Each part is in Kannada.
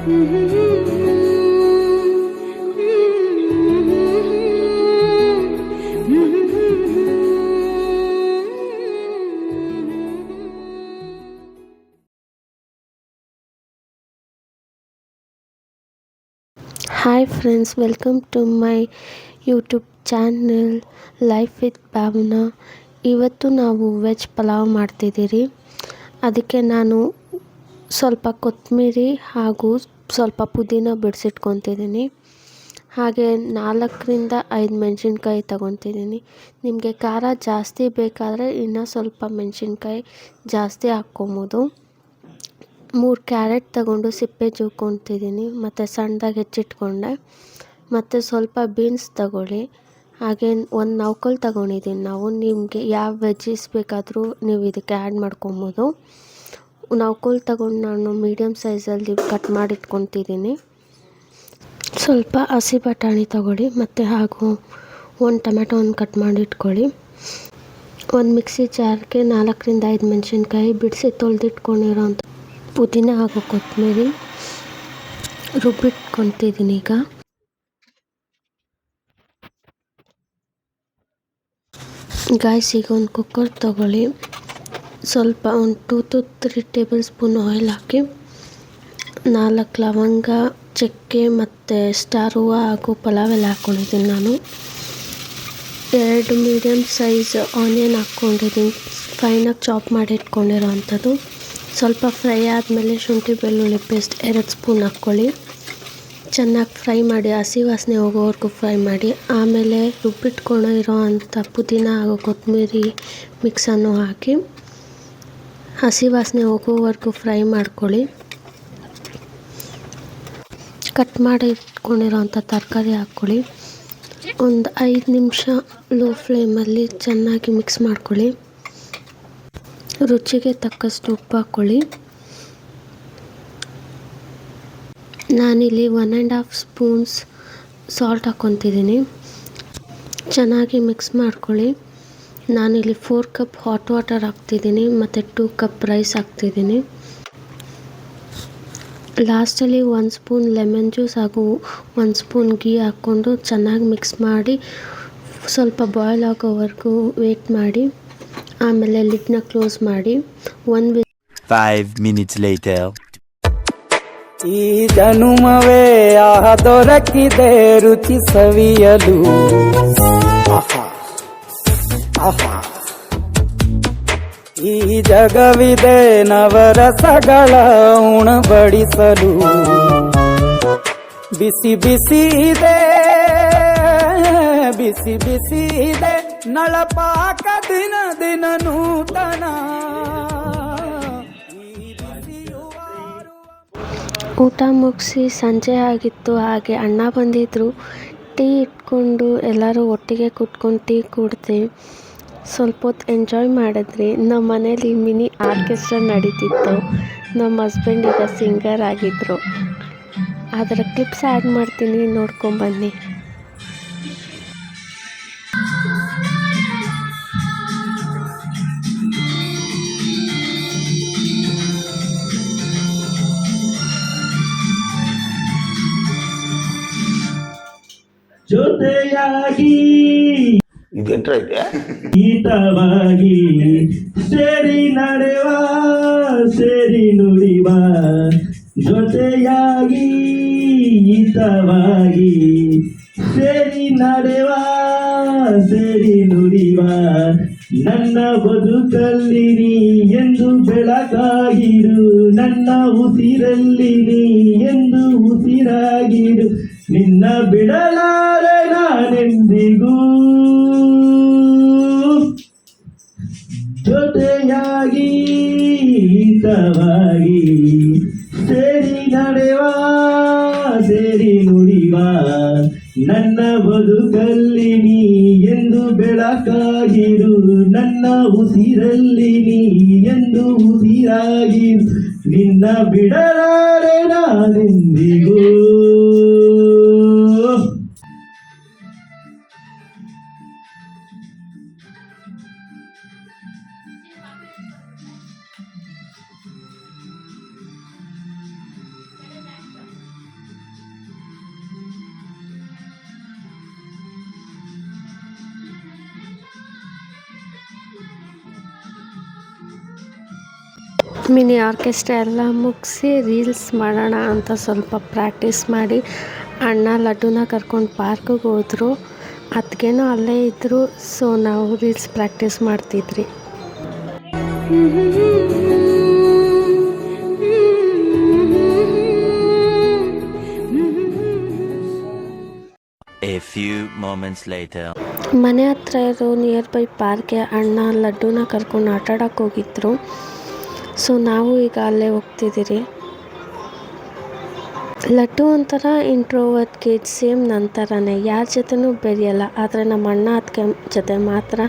Hi friends, welcome to my YouTube channel life with Bhavana. ಇವತ್ತು ನಾವು ವೆಜ್ ಪಲಾವ್ ಮಾಡ್ತಿದ್ದೀರಿ. ಅದಕ್ಕೆ ನಾನು ಸ್ವಲ್ಪ ಕೊತ್ತಂಬರಿ ಹಾಗೂ ಸ್ವಲ್ಪ ಪುದೀನ ಬಿಡಿಸಿಟ್ಕೊತಿದ್ದೀನಿ. ಹಾಗೆ 4-5 ಮೆಣಸಿನ್ಕಾಯಿ ತಗೊತಿದ್ದೀನಿ. ನಿಮಗೆ ಖಾರ ಜಾಸ್ತಿ ಬೇಕಾದರೆ ಇನ್ನೂ ಸ್ವಲ್ಪ ಮೆಣಸಿನ್ಕಾಯಿ ಜಾಸ್ತಿ ಹಾಕ್ಕೊಬೋದು. 3 ಕ್ಯಾರೆಟ್ ತಗೊಂಡು ಸಿಪ್ಪೆ ಜೋಕೊತಿದ್ದೀನಿ ಮತ್ತು ಸಣ್ಣದಾಗಿ ಹೆಚ್ಚಿಟ್ಕೊಂಡೆ. ಮತ್ತು ಸ್ವಲ್ಪ ಬೀನ್ಸ್ ತಗೊಳ್ಳಿ. ಹಾಗೆ ಒಂದು ನೌಕಲ್ ತಗೊಂಡಿದ್ದೀನಿ. ನಿಮಗೆ ಯಾವ ವೆಜ್ಜೀಸ್ ಬೇಕಾದರೂ ನೀವು ಇದಕ್ಕೆ ಆ್ಯಡ್ ಮಾಡ್ಕೊಬೋದು. ನೌಕಲ್ ತಗೊಂಡು ನಾನು ಮೀಡಿಯಮ್ ಸೈಜಲ್ಲಿ ಕಟ್ ಮಾಡಿಟ್ಕೊತಿದ್ದೀನಿ. ಸ್ವಲ್ಪ ಹಸಿ ಬಟಾಣಿ ತಗೊಳ್ಳಿ ಮತ್ತು ಹಾಗೂ ಒಂದು ಟೊಮೆಟೊವನ್ನು ಕಟ್ ಮಾಡಿ ಇಟ್ಕೊಳ್ಳಿ. ಒಂದು ಮಿಕ್ಸಿ ಜಾರ್ಗೆ 4-5 ಮೆಣಸಿನ್ಕಾಯಿ ಬಿಡಿಸಿ ತೊಳೆದಿಟ್ಕೊಂಡಿರೋಂಥ ಪುದೀನ ಹಾಗೂ ಕೊತ್ತಂಬರಿ ರುಬ್ಬಿಟ್ಕೊತಿದ್ದೀನಿ. ಈಗ ಒಂದು ಕುಕ್ಕರ್ ತಗೊಳ್ಳಿ. ಸ್ವಲ್ಪ ಒಂದು 2-3 ಟೇಬಲ್ ಸ್ಪೂನ್ ಆಯಿಲ್ ಹಾಕಿ 4 ಲವಂಗ, ಚಕ್ಕೆ ಮತ್ತು ಸ್ಟಾರ್ ಹೂವು ಹಾಗೂ ಪಲಾವ್ ಎಲೆ ಹಾಕ್ಕೊಂಡಿದ್ದೀನಿ. ನಾನು 2 ಮೀಡಿಯಮ್ ಸೈಜ್ ಆನಿಯನ್ ಹಾಕ್ಕೊಂಡಿದ್ದೀನಿ, ಫೈನಾಗಿ ಚಾಪ್ ಮಾಡಿ ಇಟ್ಕೊಂಡಿರೋ ಅಂಥದ್ದು. ಸ್ವಲ್ಪ ಫ್ರೈ ಆದಮೇಲೆ ಶುಂಠಿ ಬೆಳ್ಳುಳ್ಳಿ ಪೇಸ್ಟ್ 2 ಸ್ಪೂನ್ ಹಾಕ್ಕೊಳ್ಳಿ. ಚೆನ್ನಾಗಿ ಫ್ರೈ ಮಾಡಿ, ಹಸಿ ವಾಸನೆ ಹೋಗೋವರೆಗೂ ಫ್ರೈ ಮಾಡಿ. ಆಮೇಲೆ ರುಬ್ಬಿಟ್ಕೊಂಡಿರೋ ಅಂಥ ಪುದೀನ ಹಾಗೂ ಕೊತ್ತಂಬರಿ ಮಿಕ್ಸನ್ನು ಹಾಕಿ ಹಸಿ ವಾಸನೆ ಹೋಗೋವರೆಗೂ ಫ್ರೈ ಮಾಡ್ಕೊಳ್ಳಿ. ಕಟ್ ಮಾಡಿ ಇಟ್ಕೊಂಡಿರೋ ಅಂಥ ತರಕಾರಿ ಹಾಕ್ಕೊಳ್ಳಿ. ಒಂದು 5 ನಿಮಿಷ ಲೋ ಫ್ಲೇಮಲ್ಲಿ ಚೆನ್ನಾಗಿ ಮಿಕ್ಸ್ ಮಾಡ್ಕೊಳ್ಳಿ. ರುಚಿಗೆ ತಕ್ಕಷ್ಟು ಉಪ್ಪು ಹಾಕ್ಕೊಳ್ಳಿ. ನಾನಿಲ್ಲಿ 1.5 ಸ್ಪೂನ್ಸ್ ಸಾಲ್ಟ್ ಹಾಕ್ಕೊತಿದ್ದೀನಿ. ಚೆನ್ನಾಗಿ ಮಿಕ್ಸ್ ಮಾಡ್ಕೊಳ್ಳಿ. ನಾನಿಲ್ಲಿ 4 ಕಪ್ ಹಾಟ್ ವಾಟರ್ ಹಾಕ್ತಿದ್ದೀನಿ ಮತ್ತು 2 ಕಪ್ ರೈಸ್ ಹಾಕ್ತಿದ್ದೀನಿ. ಲಾಸ್ಟಲ್ಲಿ 1 ಸ್ಪೂನ್ ಲೆಮನ್ ಜ್ಯೂಸ್ ಹಾಗೂ 1 ಸ್ಪೂನ್ ಗೀ ಹಾಕ್ಕೊಂಡು ಚೆನ್ನಾಗಿ ಮಿಕ್ಸ್ ಮಾಡಿ ಸ್ವಲ್ಪ ಬಾಯ್ಲ್ ಆಗೋವರೆಗೂ ವೇಟ್ ಮಾಡಿ. ಆಮೇಲೆ ಲಿಡ್ನ ಕ್ಲೋಸ್ ಮಾಡಿ 5 minutes later. ಈ ಜನುಮವೇ ದೊರಕಿದೆ ರುಚಿ ಸವಿಯಲು. ಈ ಜಗವಿದೆ ನವರಸಗಳ ಉಣಬಡಿಸಲು. ಬಿಸಿ ಬಿಸಿ ಇದೆ, ಬಿಸಿ ಬಿಸಿ ಇದೆ ನಳಪಾಕ ದಿನ ದಿನ ನೂತನ. ಊಟ ಮುಗಿಸಿ ಸಂಜೆ ಆಗಿತ್ತು. ಹಾಗೆ ಅಣ್ಣ ಬಂದಿದ್ದರು. ಟೀ ಇಟ್ಕೊಂಡು ಎಲ್ಲರೂ ಒಟ್ಟಿಗೆ ಕೂತ್ಕೊಂಡು ಟೀ ಕುಡಿದ್ವಿ. ಸ್ವಲ್ಪ ಹೊತ್ತು ಎಂಜಾಯ್ ಮಾಡಿದ್ರಿ. ನಮ್ಮ ಮನೇಲಿ ಮಿನಿ ಆರ್ಕೆಸ್ಟ್ರಾ ನಡೀತಿತ್ತು. ನಮ್ಮ ಹಸ್ಬೆಂಡ್ ಈಗ ಸಿಂಗರ್ ಆಗಿದ್ದರು. ಅದರ ಕ್ಲಿಪ್ಸ್ ಆ್ಯಡ್ ಮಾಡ್ತೀನಿ, ನೋಡ್ಕೊಂಬನ್ನಿ. ಜೊತೆಯಾಗಿ ಇದೇನ್ರೈತೆ ಗೀತವಾಗಿ ಸೇರಿ ನಡೆವ, ಸೇರಿ ನುಡಿವ. ಜೊತೆಯಾಗಿ ಹಿತವಾಗಿ ಸೇರಿ ನಡೆವ, ಸೇರಿ ನುಡಿವ. ನನ್ನ ಬದುಕಲ್ಲಿ ನೀ ಎಂದು ಬೆಳಕಾಗಿರು, ನನ್ನ ಉಸಿರಲ್ಲಿ ನೀ ಎಂದು ಉಸಿರಾಗಿರು. ನಿನ್ನ ಬಿಡಲಾರೆ ನಾನೆಂದಿಗೂ, ಜೊತೆಯಾಗಿ ಹಿತವಾಗಿ ಸೇರಿ ನಡೆವ, ಸೇರಿ ನುಡಿವ. ನನ್ನ ಬದುಕಲ್ಲಿ ನೀ ಎಂದು ಬೆಳಕಾಗಿರು, ನನ್ನ ಉಸಿರಲ್ಲಿ ನೀ ಎಂದು ಉಸಿರಾಗಿರು. ನಿನ್ನ ಬಿಡಲಾರೆ ನಾನೆಂದಿಗೂ. ಮಿನಿ ಆರ್ಕೆಸ್ಟ್ರಾ ಎಲ್ಲ ಮುಗಿಸಿ ರೀಲ್ಸ್ ಮಾಡೋಣ ಅಂತ ಸ್ವಲ್ಪ ಪ್ರಾಕ್ಟೀಸ್ ಮಾಡಿ ಅಣ್ಣ ಲಡ್ಡುನ ಕರ್ಕೊಂಡು ಪಾರ್ಕಿಗೆ ಹೋದರು. ಅದಕ್ಕೇನೋ ಅಲ್ಲೇ ಇದ್ದರು. ಸೊ ನಾವು ರೀಲ್ಸ್ ಪ್ರಾಕ್ಟೀಸ್ ಮಾಡ್ತಿದ್ರಿ. A few moments later. ಮನೆ ಹತ್ರ ಇರೋ ನಿಯರ್ ಬೈ ಪಾರ್ಕ್ಗೆ ಅಣ್ಣ ಲಡ್ಡುನ ಕರ್ಕೊಂಡು ಆಟಾಡೋಕ್ಕೆ ಹೋಗಿದ್ರು. ಸೊ ನಾವು ಈಗ ಅಲ್ಲೇ ಹೋಗ್ತಿದ್ದೀರಿ. ಲಡ್ಡು ಒಂಥರ ಇಂಟ್ರೋವರ್ಟ್ ಕಿಡ್, ಸೇಮ್ ನನ್ನ ಥರನೇ, ಯಾರ ಜೊತೆನೂ ಬೆರೆಯಲ್ಲ. ಆದರೆ ನಮ್ಮ ಅಣ್ಣ ಅದಕ್ಕೆ ಜೊತೆ ಮಾತ್ರ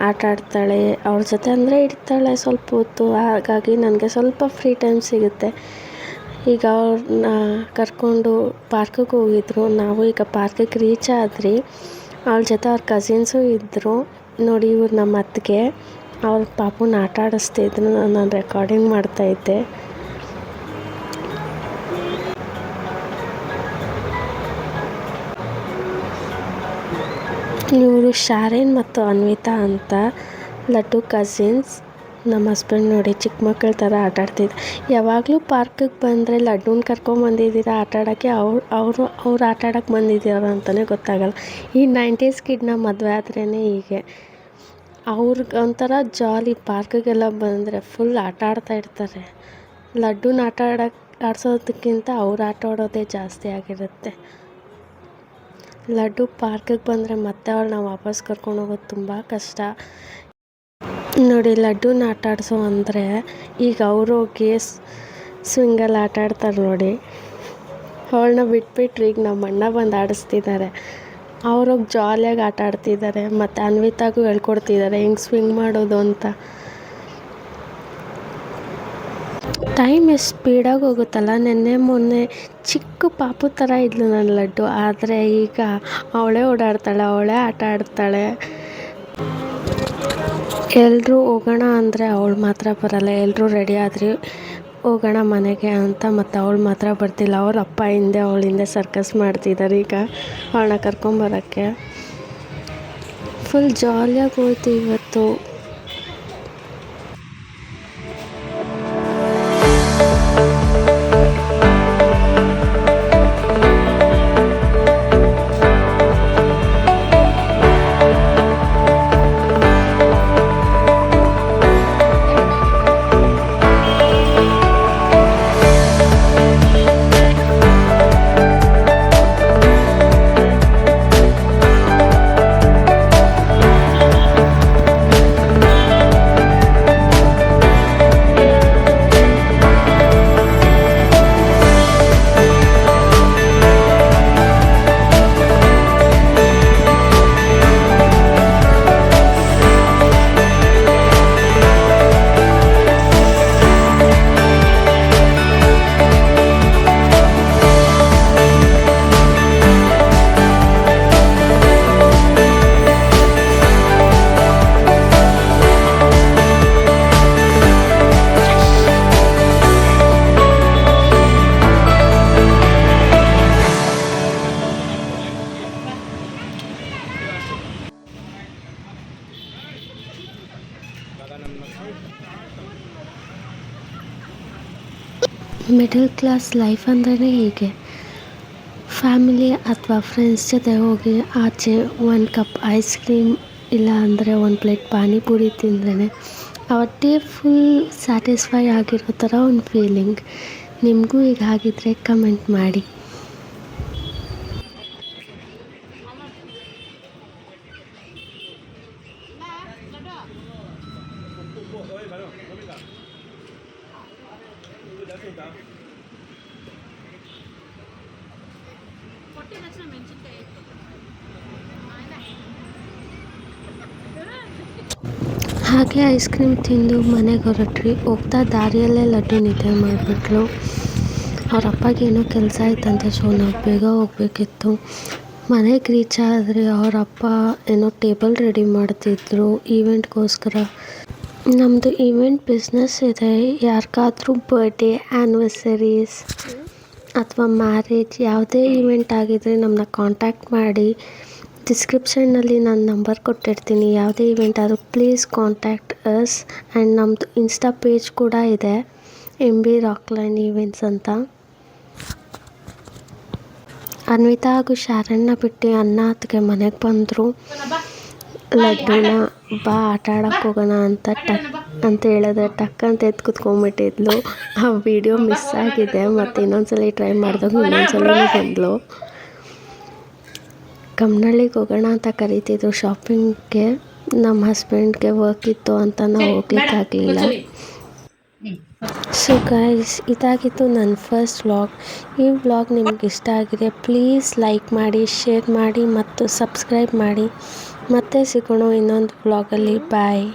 ಆಟ ಆಡ್ತಾಳೆ. ಅವ್ರ ಜೊತೆ ಅಂದರೆ ಇಡ್ತಾಳೆ ಸ್ವಲ್ಪ ಹೊತ್ತು. ಹಾಗಾಗಿ ನನಗೆ ಸ್ವಲ್ಪ ಫ್ರೀ ಟೈಮ್ ಸಿಗುತ್ತೆ. ಈಗ ಅವ್ರನ್ನ ಕರ್ಕೊಂಡು ಪಾರ್ಕಿಗೆ ಹೋಗಿದ್ರು. ನಾವು ಈಗ ಪಾರ್ಕಿಗೆ ರೀಚ್ ಆದ್ರಿ. ಅವಳ ಜೊತೆ ಅವ್ರ ಕಸಿನ್ಸು ಇದ್ದರು. ನೋಡಿ, ಇವ್ರು ನಮ್ಮ ಅತ್ತಿಗೆ. ಅವ್ರ ಪಾಪುನ ಆಟ ಆಡಿಸ್ತಿದ್ರು. ನಾನು ರೆಕಾರ್ಡಿಂಗ್ ಮಾಡ್ತಾಯಿದ್ದೆ. ಇವರು ಶಾರೇನ್ ಮತ್ತು ಅನ್ವಿತಾ ಅಂತ ಲಡ್ಡು ಕಸಿನ್ಸ್. ನಮ್ಮ ಹಸ್ಬೆಂಡ್ ನೋಡಿ ಚಿಕ್ಕ ಮಕ್ಕಳ ಥರ ಆಟ ಆಡ್ತಿದ್ರು. ಯಾವಾಗಲೂ ಪಾರ್ಕಿಗೆ ಬಂದರೆ ಲಡ್ಡುನ ಕರ್ಕೊಂಬಂದಿದ್ದೀರಾ ಆಟ ಆಡೋಕ್ಕೆ, ಅವ್ರು ಆಟ ಆಡೋಕ್ಕೆ ಬಂದಿದ್ದೀರ ಅಂತಲೇ ಗೊತ್ತಾಗಲ್ಲ. ಈ 90s ಕಿಡ್ನ ಮದುವೆ ಆದ್ರೇ ಹೀಗೆ. ಅವ್ರಿಗೆ ಒಂಥರ ಜಾಲಿ. ಪಾರ್ಕಿಗೆಲ್ಲ ಬಂದರೆ ಫುಲ್ ಆಟ ಆಡ್ತಾ ಇರ್ತಾರೆ. ಲಡ್ಡುನ ಆಡಿಸೋದಕ್ಕಿಂತ ಅವ್ರು ಆಟ ಆಡೋದೇ ಜಾಸ್ತಿ ಆಗಿರುತ್ತೆ. ಲಡ್ಡು ಪಾರ್ಕಿಗೆ ಬಂದರೆ ಮತ್ತೆ ಅವ್ಳನ್ನ ವಾಪಸ್ ಕರ್ಕೊಂಡು ಹೋಗೋದು ತುಂಬ ಕಷ್ಟ. ನೋಡಿ, ಲಡ್ಡುನ ಆಟ ಆಡಿಸೋ ಅಂದರೆ ಈಗ ಅವರು ಹೋಗಿ ಸ್ವಿಂಗಲ್ಲಿ ಆಟ ಆಡ್ತಾರೆ ನೋಡಿ. ಅವಳನ್ನ ಬಿಟ್ಬಿಟ್ರು. ಈಗ ನಮ್ಮ ಅಣ್ಣ ಬಂದು ಆಡಿಸ್ತಿದ್ದಾರೆ. ಅವ್ರೋಗಿ ಜಾಲಿಯಾಗಿ ಆಟ ಆಡ್ತಿದ್ದಾರೆ. ಮತ್ತು ಅನ್ವಿತಾಗೂ ಹೇಳ್ಕೊಡ್ತಿದ್ದಾರೆ ಹೆಂಗೆ ಸ್ವಿಂಗ್ ಮಾಡೋದು ಅಂತ. ಟೈಮ್ ಎಷ್ಟು ಸ್ಪೀಡಾಗಿ ಹೋಗುತ್ತಲ್ಲ. ಮೊನ್ನೆ ಚಿಕ್ಕ ಪಾಪು ಥರ ಇದ್ಲು ನನ್ನ ಲಡ್ಡು. ಆದರೆ ಈಗ ಅವಳೇ ಓಡಾಡ್ತಾಳೆ, ಅವಳೇ ಆಟ ಆಡ್ತಾಳೆ. ಎಲ್ಲರೂ ಹೋಗೋಣ ಅಂದರೆ ಅವಳು ಮಾತ್ರ ಬರಲ್ಲ. ಎಲ್ಲರೂ ರೆಡಿ ಆದ್ರಿ ಹೋಗೋಣ ಮನೆಗೆ ಅಂತ, ಮತ್ತು ಅವಳು ಮಾತ್ರ ಬರ್ತಿಲ್ಲ. ಅವ್ರ ಅಪ್ಪ ಹಿಂದೆ ಅವಳ ಹಿಂದೆ ಸರ್ಕಸ್ ಮಾಡ್ತಿದ್ದಾರೆ. ಈಗ ಅವಳನ್ನ ಕರ್ಕೊಂಬರೋಕ್ಕೆ ಫುಲ್ ಜಾಲಿಯಾಗಿ ಹೋಯ್ತು ಇವತ್ತು. ಮಿಡಲ್ ಕ್ಲಾಸ್ ಲೈಫ್ ಅಂದ್ರೇ ಹೀಗೆ. ಫ್ಯಾಮಿಲಿ ಅಥವಾ ಫ್ರೆಂಡ್ಸ್ ಜೊತೆ ಹೋಗಿ ಆಚೆ ಒಂದು ಕಪ್ ಐಸ್ ಕ್ರೀಮ್ ಇಲ್ಲ ಅಂದರೆ ಒಂದು ಪ್ಲೇಟ್ ಪಾನಿಪುರಿ ತಿಂದ್ರೇ ಅವತ್ತೇ ಫುಲ್ ಸ್ಯಾಟಿಸ್ಫೈ ಆಗಿರೋ ಥರ ಒಂದು ಫೀಲಿಂಗ್. ನಿಮಗೂ ಈಗ ಆಗಿದ್ದರೆ ಕಮೆಂಟ್ ಮಾಡಿ. ಹಾಗೆ ಐಸ್ ಕ್ರೀಮ್ ತಿಂದು ಮನೆಗೆ ಹೊರಟ್ರಿ. ಹೋಗ್ತಾ ದಾರಿಯಲ್ಲೇ ಲಡ್ಡು ನಿದ್ದೆ ಮಾಡಿಬಿಟ್ಲು. ಅವ್ರ ಅಪ್ಪಗೇನೋ ಕೆಲಸ ಆಯ್ತಂತೆ. ಸೊ ನಾವು ಬೇಗ ಹೋಗಬೇಕಿತ್ತು. ಮನೆಗೆ ರೀಚ್ ಆದರೆ ಅವ್ರ ಅಪ್ಪ ಏನೋ ಟೇಬಲ್ ರೆಡಿ ಮಾಡ್ತಿದ್ರು ಈವೆಂಟ್ಗೋಸ್ಕರ. ನಮ್ಮದು ಈವೆಂಟ್ ಬಿಸ್ನೆಸ್ ಇದೆ. ಯಾರಿಗಾದ್ರೂ ಬರ್ಡೇ, ಆ್ಯನಿವರ್ಸರೀಸ್ ಅಥವಾ ಮ್ಯಾರೇಜ್ ಯಾವುದೇ ಈವೆಂಟ್ ಆಗಿದ್ದರೆ ನಮ್ಮನ್ನ ಕಾಂಟ್ಯಾಕ್ಟ್ ಮಾಡಿ. ಡಿಸ್ಕ್ರಿಪ್ಷನ್ನಲ್ಲಿ ನಾನು ನಂಬರ್ ಕೊಟ್ಟಿರ್ತೀನಿ. ಯಾವುದೇ ಈವೆಂಟ್ ಆದರೂ ಪ್ಲೀಸ್ ಕಾಂಟ್ಯಾಕ್ಟ್ ಅಸ್. ಆ್ಯಂಡ್ ನಮ್ಮದು ಇನ್ಸ್ಟಾ ಪೇಜ್ ಕೂಡ ಇದೆ. MB ರಾಕ್ಲೈನ್ ಈವೆಂಟ್ಸ್ ಅಂತ. ಅನ್ವಿತಾ ಹಾಗೂ ಶಾರಣ್ಣ ಬಿಟ್ಟು ಅನ್ನ ಹತ್ತಿಗೆ ಮನೆಗೆ ಬಂದರು. ಲಡ್ಡುನ ಬಾ ಆಟ ಆಡೋಕ್ಕೆ ಹೋಗೋಣ ಅಂತ ಹೇಳಿದ್ರೆ ಟಕ್ ಅಂತ ಎದ್ದು ಕುತ್ಕೊಂಡ್ಬಿಟ್ಟಿದ್ಲು. ಆ ವಿಡಿಯೋ ಮಿಸ್ ಆಗಿದೆ, ಮತ್ತು ಇನ್ನೊಂದ್ಸಲ ಟ್ರೈ ಮಾಡಿದಾಗ ಇನ್ನೊಂದ್ಸಲ ಬಂದಳು. ಕಮ್ಮನಳ್ಳಿಗೆ ಹೋಗೋಣ ಅಂತ ಕರೀತಿದ್ರು ಶಾಪಿಂಗ್ಗೆ. ನಮ್ಮ ಹಸ್ಬೆಂಡ್ಗೆ ವರ್ಕ್ ಇತ್ತು ಅಂತ ನಾವು ಹೋಗ್ಲಿಕ್ಕಾಗಲಿಲ್ಲ. ಸೊ ಗೈಸ್, ಇದಾಗಿತ್ತು ನನ್ನ ಫಸ್ಟ್ ವ್ಲಾಗ್. ಈ ವ್ಲಾಗ್ ನಿಮ್ಗೆ ಇಷ್ಟ ಆಗಿದೆ ಪ್ಲೀಸ್ ಲೈಕ್ ಮಾಡಿ, ಶೇರ್ ಮಾಡಿ ಮತ್ತು ಸಬ್ಸ್ಕ್ರೈಬ್ ಮಾಡಿ. ಮತ್ತೆ ಸಿಗೋಣ ಇನ್ನೊಂದು ವ್ಲಾಗಲ್ಲಿ. ಬಾಯ್.